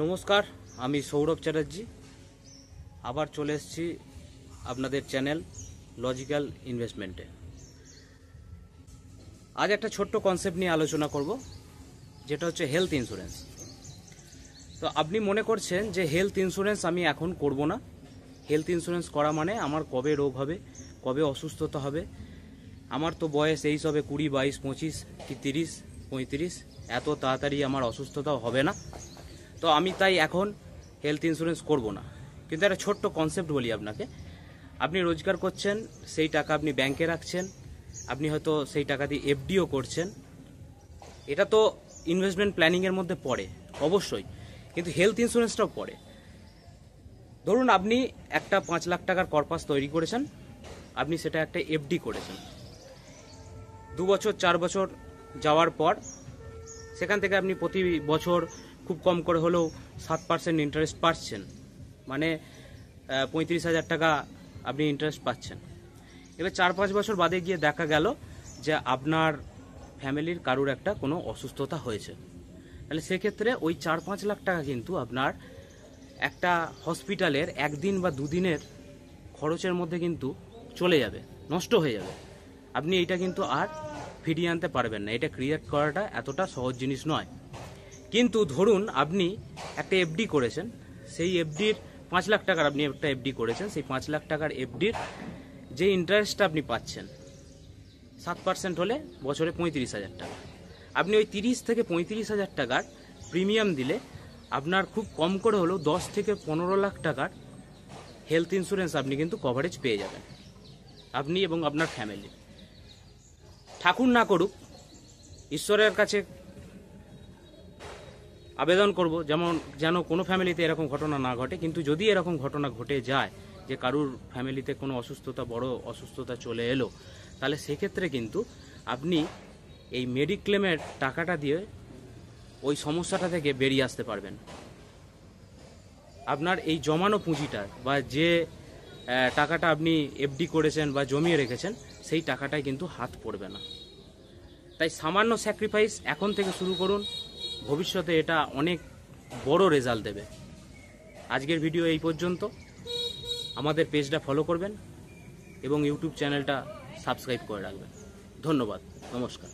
নমস্কার, আমি সৌরভ চ্যাটার্জি আবার চলে এসেছি আপনাদের চ্যানেল লজিক্যাল ইনভেস্টমেন্টে। আজ একটা ছোট্ট কনসেপ্ট নিয়ে আলোচনা করব, যেটা হচ্ছে হেলথ ইন্স্যুরেন্স। তো আপনি মনে করছেন যে হেলথ ইন্স্যুরেন্স আমি এখন করব না, হেলথ ইন্স্যুরেন্স করা মানে আমার কবে রোগ হবে, কবে অসুস্থতা হবে, আমার তো বয়স এই সবে 20, 22, 25 কি 30, 35, এত তাড়াতাড়ি আমার অসুস্থতাও হবে না, তো আমি তাই এখন হেলথ ইন্স্যুরেন্স করব না। কিন্তু একটা ছোট্ট কনসেপ্ট বলি আপনাকে। আপনি রোজগার করছেন, সেই টাকা আপনি ব্যাংকে রাখছেন, আপনি হয়তো সেই টাকা দিয়ে এফডিও করছেন, এটা তো ইনভেস্টমেন্ট প্ল্যানিংয়ের মধ্যে পড়ে অবশ্যই, কিন্তু হেলথ ইন্স্যুরেন্সটাও পড়ে। ধরুন আপনি একটা 5 লাখ টাকার কর্পাস তৈরি করেছেন, আপনি সেটা একটা এফডি করেছেন, 2 বছর 4 বছর যাওয়ার পর সেখান থেকে আপনি প্রতি বছর খুব কম করে হলেও 7% ইন্টারেস্ট পাচ্ছেন, মানে 35,000 টাকা আপনি ইন্টারেস্ট পাচ্ছেন। এবার 4-5 বছর বাদে গিয়ে দেখা গেল যে আপনার ফ্যামিলির কারুর একটা কোনো অসুস্থতা হয়েছে, তাহলে সেক্ষেত্রে ওই 4-5 লাখ টাকা কিন্তু আপনার একটা হসপিটালের 1 দিন বা 2 দিনের খরচের মধ্যে কিন্তু চলে যাবে, নষ্ট হয়ে যাবে। আপনি এটা কিন্তু আর ফিরিয়ে আনতে পারবেন না, এটা ক্রিয়েট করাটা এতটা সহজ জিনিস নয়। কিন্তু ধরুন আপনি একটা এফডি করেছেন, সেই এফডির 5 লাখ টাকার আপনি একটা এফডি করেছেন, সেই 5 লাখ টাকার এফডির যে ইন্টারেস্টটা আপনি পাচ্ছেন 7% হলে বছরে 35,000 টাকা। আপনি ওই 30 থেকে 35,000 টাকার প্রিমিয়াম দিলে আপনার খুব কম করে হলেও 10 থেকে 15 লাখ টাকার হেলথ ইন্স্যুরেন্স আপনি কিন্তু কভারেজ পেয়ে যাবেন, আপনি এবং আপনার ফ্যামিলি। ঠাকুর না করুক, ঈশ্বরের কাছে আবেদন করব যেন কোনো ফ্যামিলিতে এরকম ঘটনা না ঘটে, কিন্তু যদি এরকম ঘটনা ঘটে যায় যে কারুর ফ্যামিলিতে কোনো অসুস্থতা, বড় অসুস্থতা চলে এলো, তাহলে সেক্ষেত্রে কিন্তু আপনি এই মেডিক্লেমের টাকাটা দিয়ে ওই সমস্যাটা থেকে বেরিয়ে আসতে পারবেন। আপনার এই জমানো পুঁজিটা বা যে টাকাটা আপনি এফডি করেছেন বা জমিয়ে রেখেছেন, সেই টাকাটাই কিন্তু হাত পড়বে না। তাই সামান্য স্যাক্রিফাইস এখন থেকে শুরু করুন, ভবিষ্যতে এটা অনেক বড় রেজাল্ট দেবে। আজকের ভিডিও এই পর্যন্ত। আমাদের পেজটা ফলো করবেন এবং ইউটিউব চ্যানেলটা সাবস্ক্রাইব করে রাখবেন। ধন্যবাদ, নমস্কার।